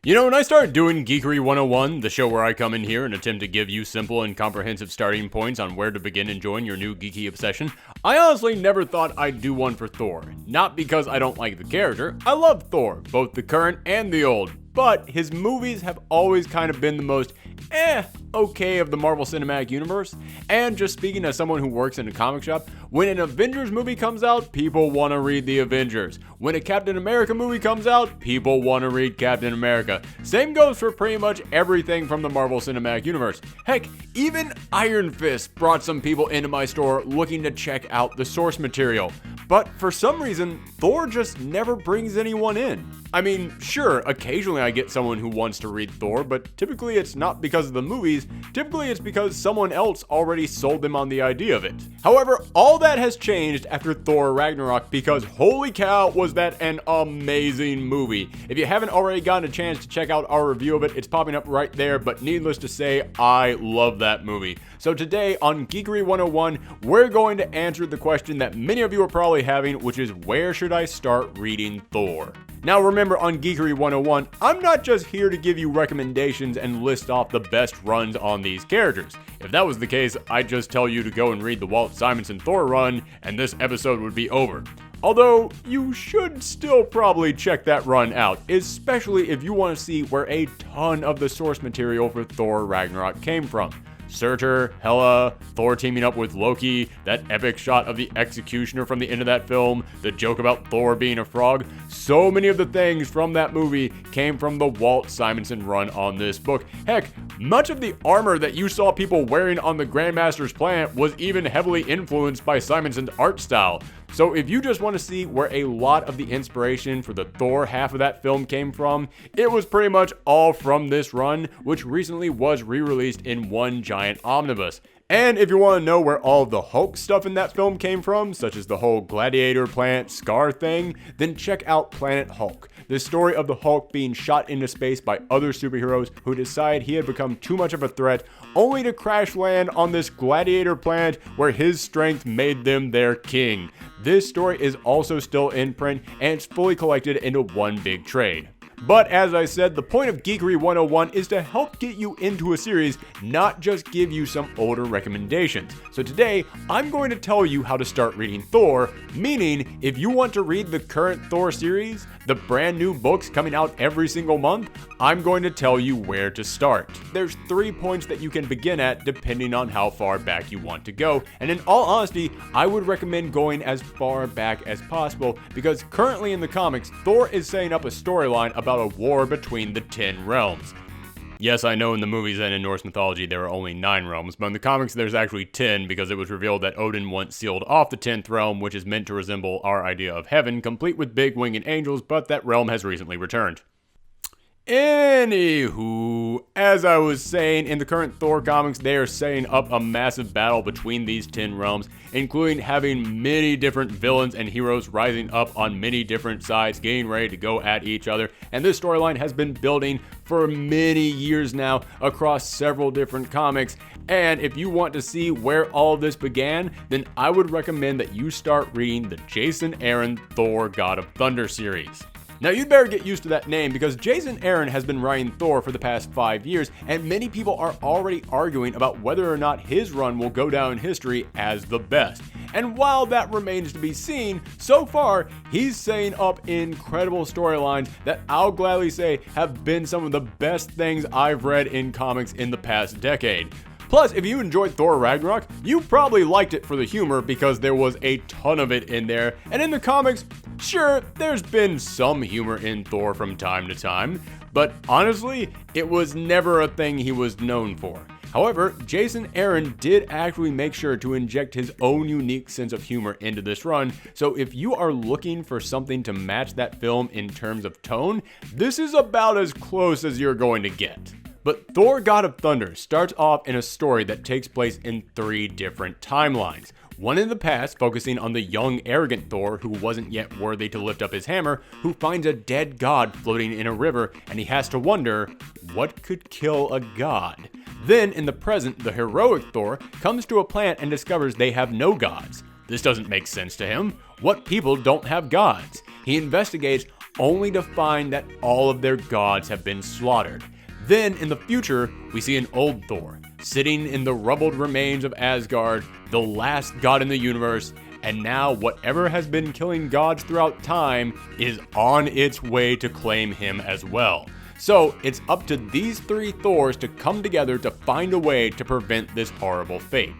You know, when I started doing Geekery 101, the show where I come in here and attempt to give you simple and comprehensive starting points on where to begin enjoying your new geeky obsession, I honestly never thought I'd do one for Thor. Not because I don't like the character, I love Thor, both the current and the old, but his movies have always kind of been the most okay of the Marvel Cinematic Universe. And just speaking as someone who works in a comic shop, when an Avengers movie comes out, people want to read the Avengers. When a Captain America movie comes out, people want to read Captain America. Same goes for pretty much everything from the Marvel Cinematic Universe. Heck, even Iron Fist brought some people into my store looking to check out the source material. But for some reason, Thor just never brings anyone in. I mean, sure, occasionally I get someone who wants to read Thor, but typically it's not because of the movies, typically it's because someone else already sold them on the idea of it. However, all that has changed after Thor Ragnarok because holy cow was that an amazing movie. If you haven't already gotten a chance to check out our review of it, it's popping up right there, but needless to say, I love that movie. So today on Geekery 101, we're going to answer the question that many of you are probably having, which is where should I start reading Thor? Now remember, on Geekery 101, I'm not just here to give you recommendations and list off the best runs on these characters. If that was the case, I'd just tell you to go and read the Walt Simonson Thor run, and this episode would be over. Although, you should still probably check that run out, especially if you want to see where a ton of the source material for Thor Ragnarok came from. Surtur, Hela, Thor teaming up with Loki, that epic shot of the executioner from the end of that film, the joke about Thor being a frog. So many of the things from that movie came from the Walt Simonson run on this book. Heck, much of the armor that you saw people wearing on the Grandmaster's planet was even heavily influenced by Simonson's art style. So if you just want to see where a lot of the inspiration for the Thor half of that film came from, it was pretty much all from this run, which recently was re-released in one giant omnibus. And if you want to know where all of the Hulk stuff in that film came from, such as the whole Gladiator Planet Scar thing, then check out Planet Hulk, the story of the Hulk being shot into space by other superheroes who decide he had become too much of a threat, only to crash land on this Gladiator planet where his strength made them their king. This story is also still in print, and it's fully collected into one big trade. But as I said, the point of Geekery 101 is to help get you into a series, not just give you some older recommendations. So today, I'm going to tell you how to start reading Thor, meaning if you want to read the current Thor series, the brand new books coming out every single month, I'm going to tell you where to start. There's 3 points that you can begin at depending on how far back you want to go, and in all honesty, I would recommend going as far back as possible because currently in the comics, Thor is setting up a storyline about a war between the 10 realms. Yes, I know in the movies and in Norse mythology there are only 9 realms, but in the comics there's actually 10 because it was revealed that Odin once sealed off the 10th realm, which is meant to resemble our idea of heaven, complete with big winged angels, but that realm has recently returned. Anywho, as I was saying, in the current Thor comics, they are setting up a massive battle between these 10 realms, including having many different villains and heroes rising up on many different sides, getting ready to go at each other. And this storyline has been building for many years now across several different comics. And if you want to see where all of this began, then I would recommend that you start reading the Jason Aaron Thor God of Thunder series. Now you'd better get used to that name because Jason Aaron has been writing Thor for the past 5 years, and many people are already arguing about whether or not his run will go down in history as the best. And while that remains to be seen, so far he's setting up incredible storylines that I'll gladly say have been some of the best things I've read in comics in the past decade. Plus, if you enjoyed Thor Ragnarok, you probably liked it for the humor because there was a ton of it in there. And in the comics, sure, there's been some humor in Thor from time to time, but honestly, it was never a thing he was known for. However, Jason Aaron did actually make sure to inject his own unique sense of humor into this run, so if you are looking for something to match that film in terms of tone, this is about as close as you're going to get. But Thor God of Thunder starts off in a story that takes place in 3 different timelines. One in the past, focusing on the young, arrogant Thor who wasn't yet worthy to lift up his hammer, who finds a dead god floating in a river, and he has to wonder, what could kill a god? Then, in the present, the heroic Thor comes to a planet and discovers they have no gods. This doesn't make sense to him. What people don't have gods? He investigates only to find that all of their gods have been slaughtered. Then, in the future, we see an old Thor, sitting in the rubbled remains of Asgard, the last god in the universe, and now whatever has been killing gods throughout time is on its way to claim him as well. So, it's up to these three Thors to come together to find a way to prevent this horrible fate.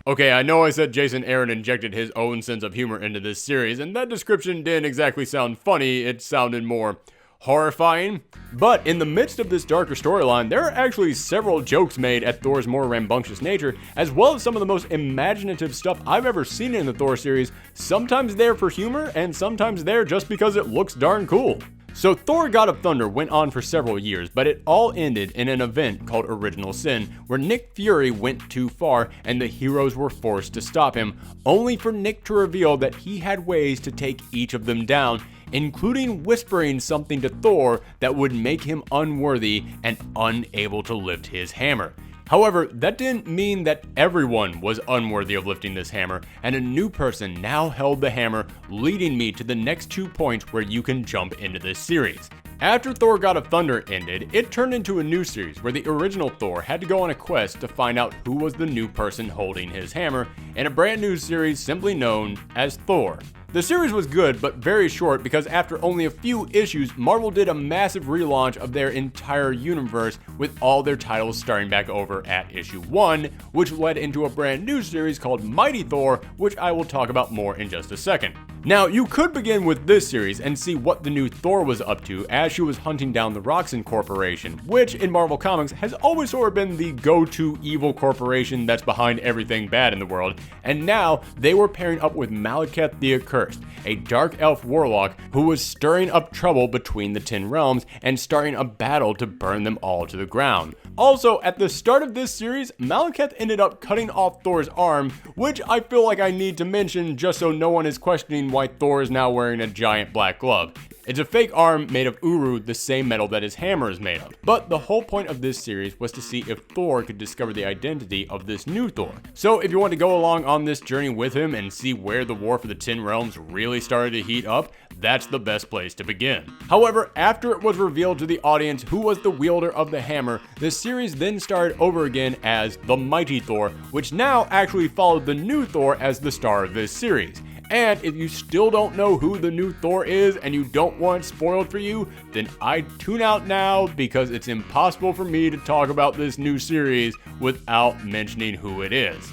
Okay, I know I said Jason Aaron injected his own sense of humor into this series, and that description didn't exactly sound funny, it sounded more horrifying. But in the midst of this darker storyline, there are actually several jokes made at Thor's more rambunctious nature, as well as some of the most imaginative stuff I've ever seen in the Thor series, sometimes there for humor, and sometimes there just because it looks darn cool. So Thor God of Thunder went on for several years, but it all ended in an event called Original Sin, where Nick Fury went too far and the heroes were forced to stop him, only for Nick to reveal that he had ways to take each of them down, including whispering something to Thor that would make him unworthy and unable to lift his hammer. However, that didn't mean that everyone was unworthy of lifting this hammer, and a new person now held the hammer, leading me to the next 2 points where you can jump into this series. After Thor God of Thunder ended, it turned into a new series where the original Thor had to go on a quest to find out who was the new person holding his hammer, in a brand new series simply known as Thor. The series was good, but very short because after only a few issues, Marvel did a massive relaunch of their entire universe with all their titles starting back over at issue 1, which led into a brand new series called Mighty Thor, which I will talk about more in just a second. Now, you could begin with this series and see what the new Thor was up to as she was hunting down the Roxxon Corporation, which in Marvel Comics has always sort of been the go-to evil corporation that's behind everything bad in the world, and now they were pairing up with Malekith the Accursed, a dark elf warlock who was stirring up trouble between the 10 realms and starting a battle to burn them all to the ground. Also, at the start of this series, Malekith ended up cutting off Thor's arm, which I feel like I need to mention just so no one is questioning why Thor is now wearing a giant black glove. It's a fake arm made of Uru, the same metal that his hammer is made of. But the whole point of this series was to see if Thor could discover the identity of this new Thor. So if you want to go along on this journey with him and see where the war for the 10 realms really started to heat up, that's the best place to begin. However, after it was revealed to the audience who was the wielder of the hammer, the series then started over again as The Mighty Thor, which now actually followed the new Thor as the star of this series. And if you still don't know who the new Thor is and you don't want it spoiled for you, then I'd tune out now because it's impossible for me to talk about this new series without mentioning who it is.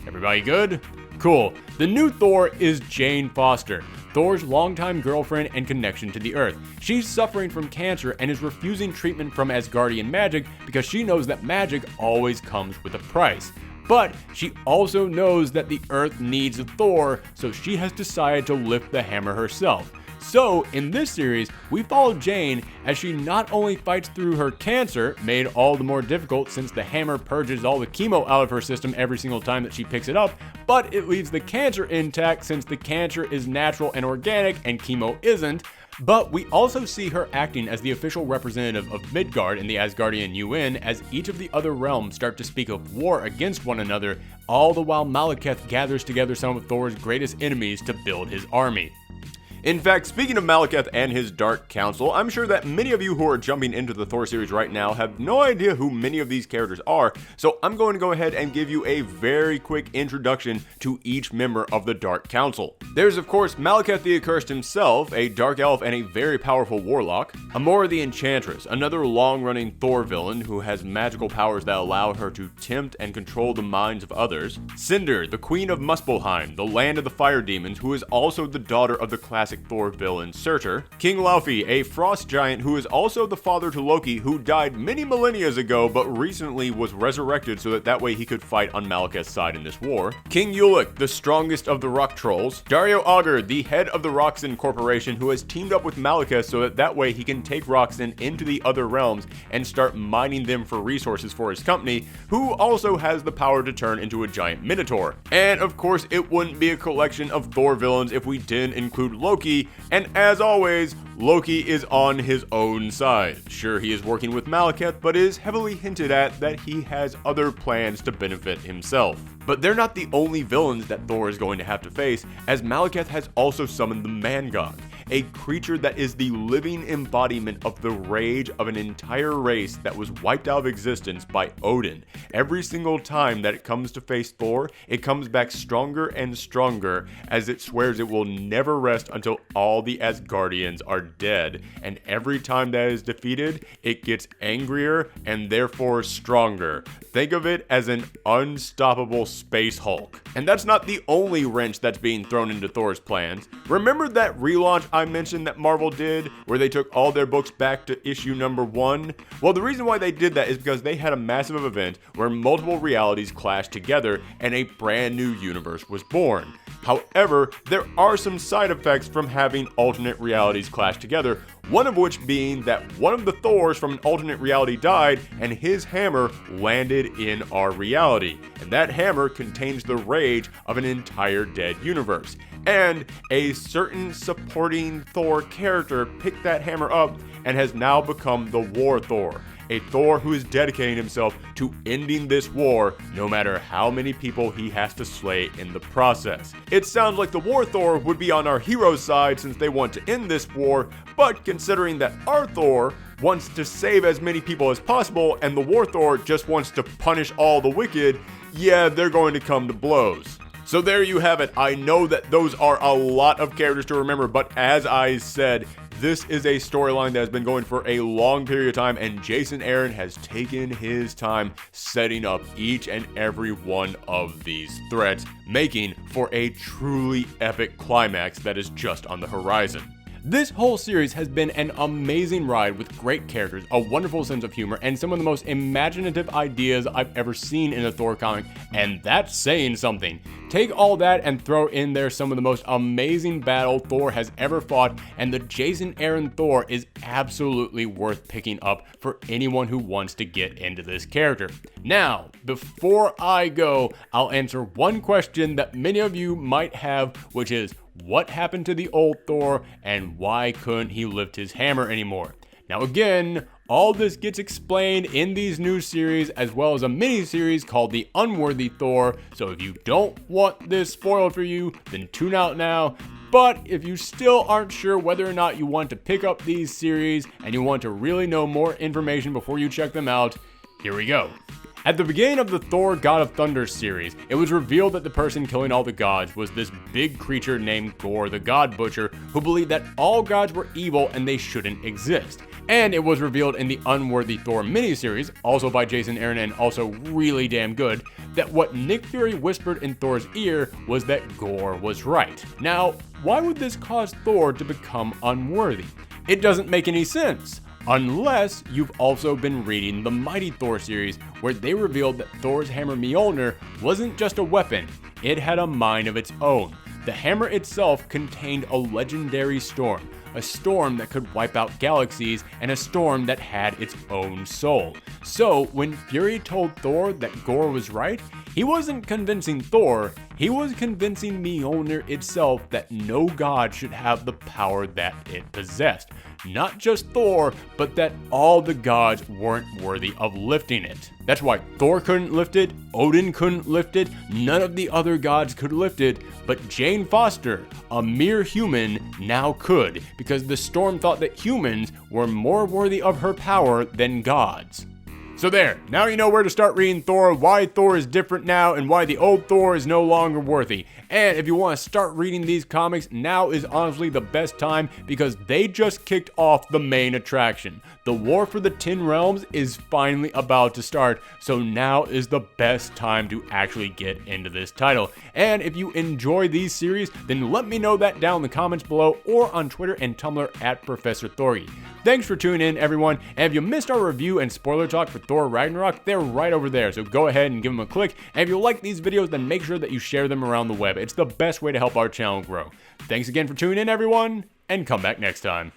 Everybody good? Cool. The new Thor is Jane Foster, Thor's longtime girlfriend and connection to the Earth. She's suffering from cancer and is refusing treatment from Asgardian magic because she knows that magic always comes with a price. But she also knows that the Earth needs a Thor, so she has decided to lift the hammer herself. So, in this series, we follow Jane as she not only fights through her cancer, made all the more difficult since the hammer purges all the chemo out of her system every single time that she picks it up, but it leaves the cancer intact since the cancer is natural and organic and chemo isn't. But we also see her acting as the official representative of Midgard in the Asgardian UN as each of the other realms start to speak of war against one another, all the while Malekith gathers together some of Thor's greatest enemies to build his army. In fact, speaking of Malekith and his Dark Council, I'm sure that many of you who are jumping into the Thor series right now have no idea who many of these characters are, so I'm going to go ahead and give you a very quick introduction to each member of the Dark Council. There's of course Malekith the Accursed himself, a dark elf and a very powerful warlock. Amora the Enchantress, another long-running Thor villain who has magical powers that allow her to tempt and control the minds of others. Cinder, the Queen of Muspelheim, the land of the fire demons, who is also the daughter of the classic Thor villain Surtur. King Laufey, a frost giant who is also the father to Loki, who died many millennia ago but recently was resurrected so that way he could fight on Malekith's side in this war. King Ulik, the strongest of the rock trolls. Dario Augur, the head of the Roxxon Corporation, who has teamed up with Malekith so that way he can take Roxxon into the other realms and start mining them for resources for his company, who also has the power to turn into a giant minotaur. And of course, it wouldn't be a collection of Thor villains if we didn't include Loki, and as always, Loki is on his own side. Sure, he is working with Malekith, but it is heavily hinted at that he has other plans to benefit himself. But they're not the only villains that Thor is going to have to face, as Malekith has also summoned the Man God, a creature that is the living embodiment of the rage of an entire race that was wiped out of existence by Odin. Every single time that it comes to face Thor, it comes back stronger and stronger as it swears it will never rest until all the Asgardians are dead. And every time that is defeated, it gets angrier and therefore stronger. Think of it as an unstoppable space Hulk. And that's not the only wrench that's being thrown into Thor's plans. Remember that relaunch I mentioned that Marvel did, where they took all their books back to issue number 1? Well, the reason why they did that is because they had a massive event where multiple realities clashed together and a brand new universe was born. However, there are some side effects from having alternate realities clash together, one of which being that one of the Thors from an alternate reality died and his hammer landed in our reality. And that hammer contains the rage of an entire dead universe. And a certain supporting Thor character picked that hammer up and has now become the War Thor. A Thor who is dedicating himself to ending this war, no matter how many people he has to slay in the process. It sounds like the War Thor would be on our hero's side since they want to end this war, but considering that our Thor wants to save as many people as possible and the War Thor just wants to punish all the wicked, yeah, they're going to come to blows. So there you have it. I know that those are a lot of characters to remember, but as I said, this is a storyline that has been going for a long period of time, and Jason Aaron has taken his time setting up each and every one of these threads, making for a truly epic climax that is just on the horizon. This whole series has been an amazing ride with great characters, a wonderful sense of humor, and some of the most imaginative ideas I've ever seen in a Thor comic, and that's saying something. Take all that and throw in there some of the most amazing battle Thor has ever fought, and the Jason Aaron Thor is absolutely worth picking up for anyone who wants to get into this character. Now, before I go, I'll answer one question that many of you might have, which is, what happened to the old Thor and why couldn't he lift his hammer anymore? Now again, all this gets explained in these new series as well as a mini series called The Unworthy Thor, so if you don't want this spoiled for you, then tune out now. But if you still aren't sure whether or not you want to pick up these series and you want to really know more information before you check them out, here we go. At the beginning of the Thor God of Thunder series, it was revealed that the person killing all the gods was this big creature named Gorr the God Butcher, who believed that all gods were evil and they shouldn't exist. And it was revealed in the Unworthy Thor miniseries, also by Jason Aaron and also really damn good, that what Nick Fury whispered in Thor's ear was that Gorr was right. Now, why would this cause Thor to become unworthy? It doesn't make any sense. Unless you've also been reading the Mighty Thor series, where they revealed that Thor's hammer Mjolnir wasn't just a weapon, it had a mind of its own. The hammer itself contained a legendary storm, a storm that could wipe out galaxies, and a storm that had its own soul. So when Fury told Thor that Gorr was right, he wasn't convincing Thor, he was convincing Mjolnir itself that no god should have the power that it possessed. Not just Thor, but that all the gods weren't worthy of lifting it. That's why Thor couldn't lift it, Odin couldn't lift it, none of the other gods could lift it, but Jane Foster, a mere human, now could, because the storm thought that humans were more worthy of her power than gods. So there, now you know where to start reading Thor, why Thor is different now, and why the old Thor is no longer worthy. And if you want to start reading these comics, now is honestly the best time because they just kicked off the main attraction. The War for the Ten Realms is finally about to start, so now is the best time to actually get into this title. And if you enjoy these series, then let me know that down in the comments below or on Twitter and Tumblr at Professor Thorgy. Thanks for tuning in, everyone, and if you missed our review and spoiler talk for Thor Ragnarok, they're right over there, so go ahead and give them a click, and if you like these videos, then make sure that you share them around the web. It's the best way to help our channel grow. Thanks again for tuning in, everyone, and come back next time.